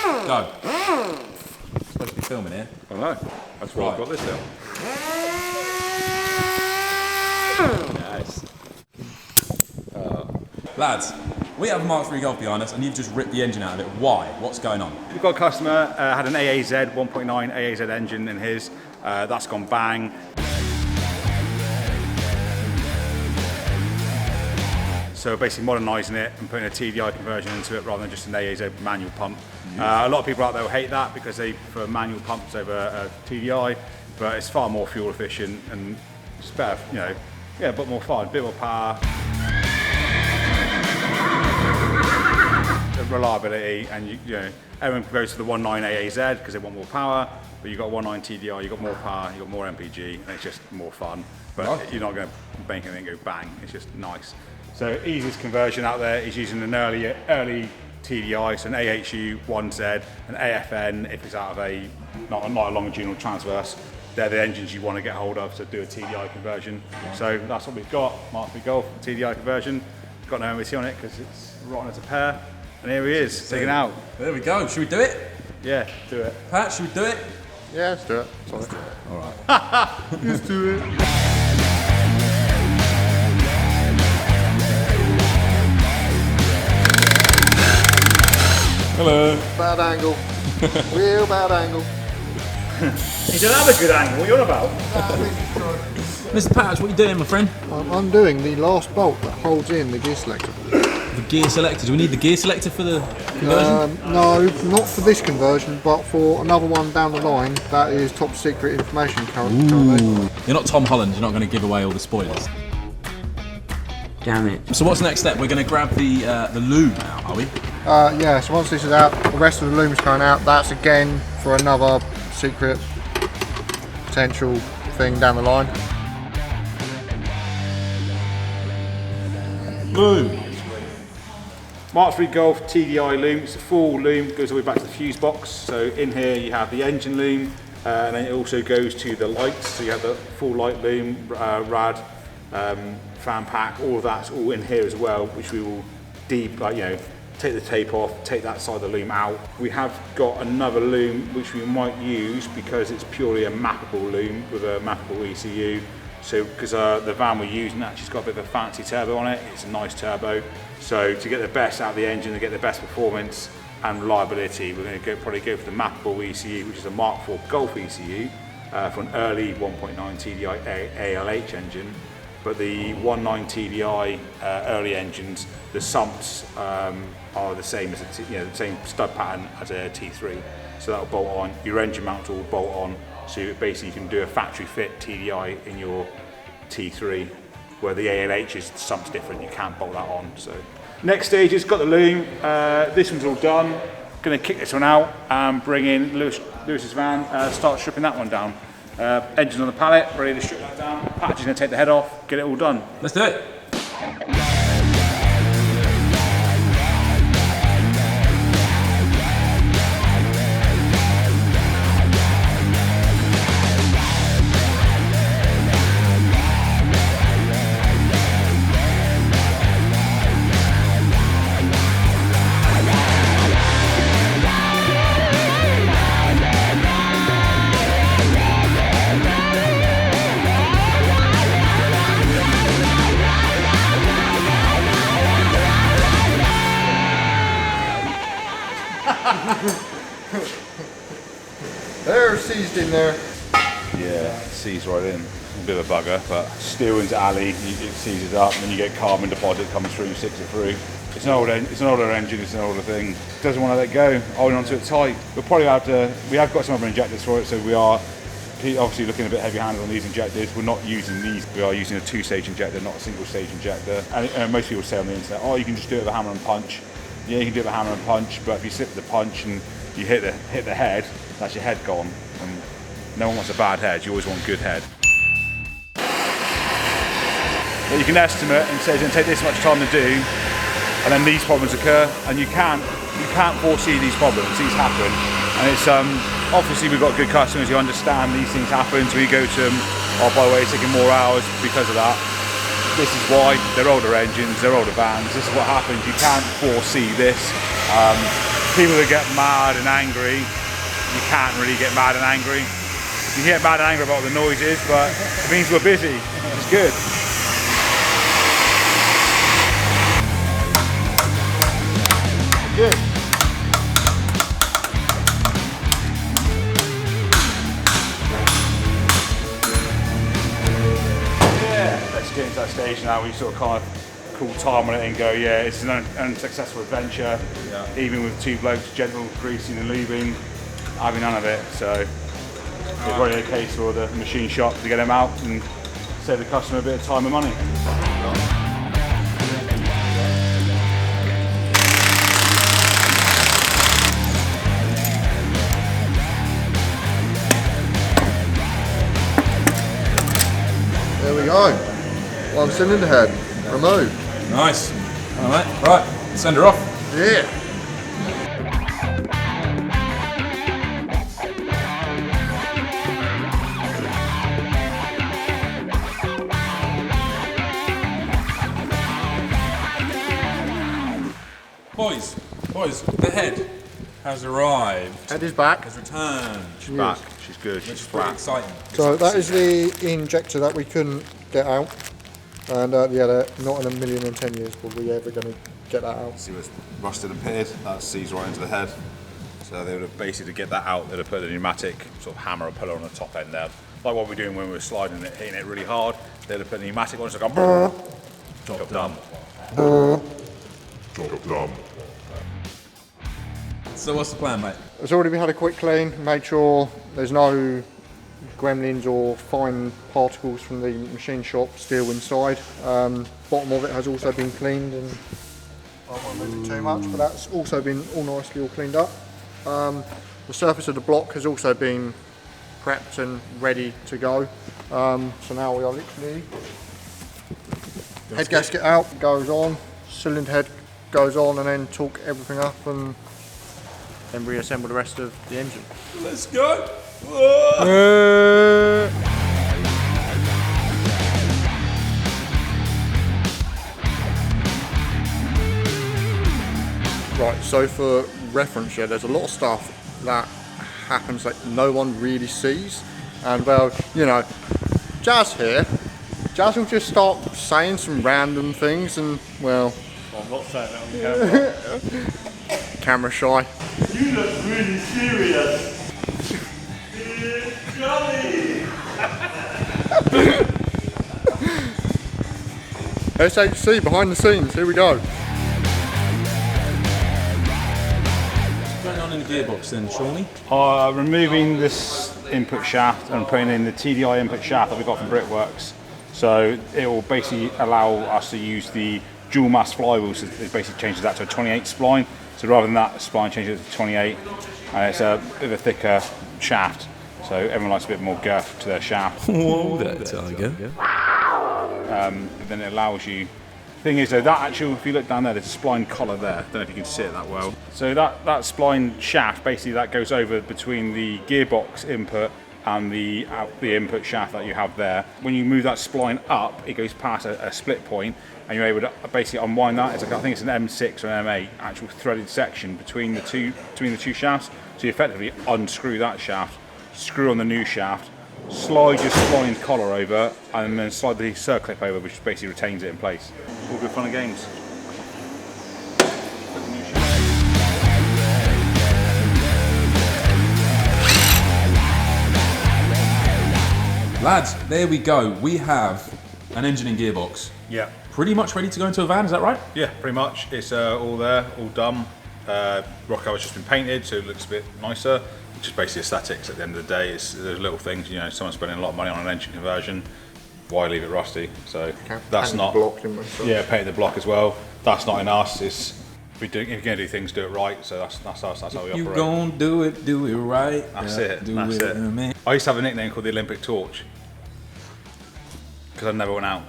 Go. Supposed to be filming here. I know. That's why I've got this now. Nice. Lads, we have a Mk4 Golf behind us and you've just ripped the engine out of it. Why? What's going on? We've got a customer, had an AAZ 1.9 AAZ engine in his. That's gone bang. So basically modernising it and putting a TDI conversion into it rather than just an AAZ manual pump. A lot of people out there will hate that because they prefer manual pumps over TDI, but it's far more fuel efficient and just better, you know, yeah, a bit more fun, a bit more power. Reliability, and you know, everyone goes to the 1.9 AAZ because they want more power, but you've got 1.9 TDI, you've got more power, you've got more MPG, and it's just more fun. But you're not going to make anything go bang, it's just nice. So easiest conversion out there is using an early TDI, so an AHU 1Z, an AFN if it's out of a not a longitudinal transverse. They're the engines you want to get hold of to do a TDI conversion. So that's what we've got, Mk4 Golf TDI conversion. Got no MOT on it because it's rotten as a pear. And here he is, taking out. There we go. Should we do it? Yeah, do it. Pat, should we do it? Yeah, let's do it. Let's do it. All right. Let's do it. Hello. Bad angle. Real bad angle. He don't have a good angle, what are you on about? Mr. Patch, what are you doing, my friend? I'm undoing the last bolt that holds in the gear selector. The gear selector. Do we need the gear selector for the conversion? No, not for this conversion, but for another one down the line that is top secret information currently. You're not Tom Holland, you're not going to give away all the spoilers. Damn it. So what's the next step? We're going to grab the lube now, are we? Yeah, so once this is out, the rest of the lume's going out. That's again for another secret potential thing down the line. Lube. Mk4 Golf TDI loom, it's a full loom, goes all the way back to the fuse box. So in here you have the engine loom, and then it also goes to the lights. So you have the full light loom, rad, fan pack, all of that's all in here as well, which we will take the tape off, take that side of the loom out. We have got another loom which we might use because it's purely a mappable loom with a mappable ECU. So because the van we're using actually has got a bit of a fancy turbo on it, it's a nice turbo. So to get the best out of the engine and get the best performance and reliability, we're going to probably go for the mappable ECU, which is a Mk4 Golf ECU for an early 1.9 TDI ALH engine. But the 1.9 TDI early engines, the sumps are the same as the same stud pattern as a T3. So that'll bolt on. Your engine mount will bolt on. So basically, you can do a factory fit TDI in your T3, where the ALH is the sump's different. You can't bolt that on. So next stage is got the loom. This one's all done. Going to kick this one out and bring in Lewis's van. Start stripping that one down. Engine on the pallet, ready to strip that down. Patch is going to take the head off, get it all done. Let's do it. They're seized in there. Yeah, it seized right in. A bit of a bugger, but steel into alley, it seizes up, and then you get carbon deposit coming through, six it through. It's an older engine, it's an older thing. It doesn't want to let go, holding onto it tight. We'll probably have to, we have got some other injectors for it, so we are obviously looking a bit heavy-handed on these injectors. We're not using these, we are using a two-stage injector, not a single-stage injector. And most people say on the internet, oh, you can just do it with a hammer and punch. Yeah, you can do it with a hammer and punch, but if you slip the punch and you hit the head, that's your head gone. And no one wants a bad head, you always want a good head. But you can estimate and say it's going to take this much time to do, and then these problems occur, and you can't foresee these problems. These happen, and it's obviously we've got good customers who understand these things happen, so we go to them, oh, by the way, it's taking more hours because of that. This is why. They're older engines, they're older vans, this is what happens. You can't foresee this. people that get mad and angry, you can't really get mad and angry. You can get mad and angry about what the noise is, but it means we're busy. It's good. Good. Yeah, let's get into that stage now where you sort of kind of call time on it and go, yeah, it's an unsuccessful adventure. Yeah. Even with two blokes, gentle greasing and lubing, having none of it. So it's probably a case for the machine shop to get them out and save the customer a bit of time and money. There we go. One cylinder head removed. Nice. All right, right, send her off. Yeah. Boys, the head has arrived. Head is back. Has returned. She's back. She's good. She's Pretty flat. exciting. So that is the injector that we couldn't get out. And yeah, not in 1,000,010 years will we ever going to get that out. See what's rusted and pitted, that sees right into the head. So they would have basically, to get that out, they'd have put a pneumatic sort of hammer or puller on the top end there. Like what we're doing when we were sliding it, hitting it really hard, they'd have put a pneumatic on, so it's gone, job done. Job done. So what's the plan, mate? It's already been had a quick clean, made sure there's no gremlins or fine particles from the machine shop still inside. Bottom of it has also been cleaned, and I won't move it too much, but that's also been all nicely all cleaned up. The surface of the block has also been prepped and ready to go. So now we are literally head gasket out, goes on, cylinder head goes on, and then torque everything up and then reassemble the rest of the engine. Let's go. Right, so for reference, yeah, there's a lot of stuff that happens that no one really sees, and well, you know, Jazz here, Jazz will just start saying some random things, and well, I'm not saying that on the camera. Camera shy. You look really serious. Johnny! SHC behind the scenes, here we go. What's going on in the gearbox then, Shawnee? Removing this input shaft and putting in the TDI input shaft that we got from Brickworks. So it will basically allow us to use the dual mass flywheels. It basically changes that to a 28 spline. So rather than that spline, changes it to 28. And it's a bit of a thicker shaft. So everyone likes a bit more girth to their shaft. Whoa, that tiger. Then it allows you. Thing is though, that actual, if you look down there, there's a spline collar there. Don't know if you can see it that well. So that spline shaft, basically that goes over between the gearbox input and the input shaft that you have there. When you move that spline up, it goes past a split point, and you're able to basically unwind that. It's like, I think it's an M6 or an M8 actual threaded section between the two shafts. So you effectively unscrew that shaft, screw on the new shaft, slide your spline collar over, and then slide the circlip over, which basically retains it in place. All good fun and games. Lads, there we go. We have an engine and gearbox. Yeah. Pretty much ready to go into a van, is that right? Yeah, pretty much. It's all there, all done. Rock cover's just been painted, so it looks a bit nicer. Just basically aesthetics at the end of the day. There's little things, you know, someone's spending a lot of money on an engine conversion. Why leave it rusty? So that's not. Yeah, paint the block as well. That's not in us. It's if you're going to do things, do it right. So that's us. That's how we operate. You gon' do it right. That's it. Do That's it, it. man. I used to have a nickname called the Olympic Torch because I never went out.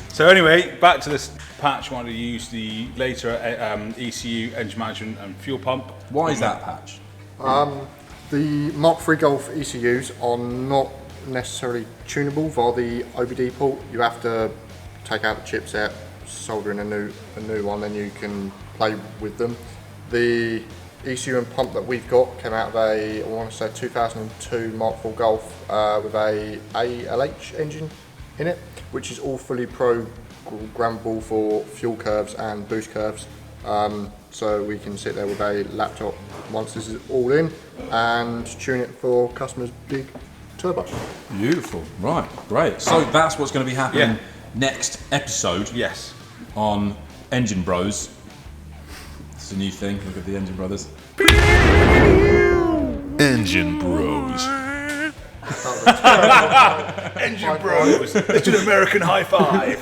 So anyway, back to this patch. I wanted to use the later ECU, engine management and fuel pump. Why is that patch? The Mk4 Golf ECUs are not necessarily tunable via the OBD port. You have to take out the chipset, solder in a new one, then you can play with them. The ECU and pump that we've got came out of a, I want to say 2002 Mark IV Golf with a ALH engine in it, which is all fully programmable for fuel curves and boost curves. So we can sit there with a laptop once this is all in and tune it for customers' big turbo. Beautiful. Right, great. So that's what's going to be happening next episode. Yes. On Engine Bros. It's a new thing. Look at the Engine Brothers. Engine Bros. Engine Bros. It's an American high five.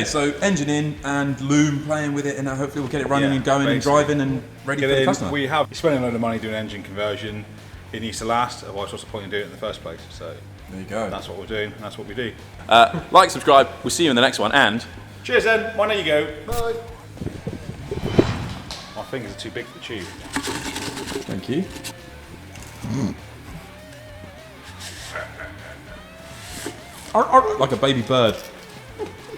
So engine in and loom playing with it, and hopefully we'll get it running and going and driving and ready for the customer. We have spending a load of money doing engine conversion. It needs to last, otherwise what's the point in doing it in the first place? So there you go. That's what we're doing, and that's what we do. Like, subscribe. We'll see you in the next one, and cheers then. Why don't you go? Bye. My fingers are too big for the tube. Thank you. Like a baby bird.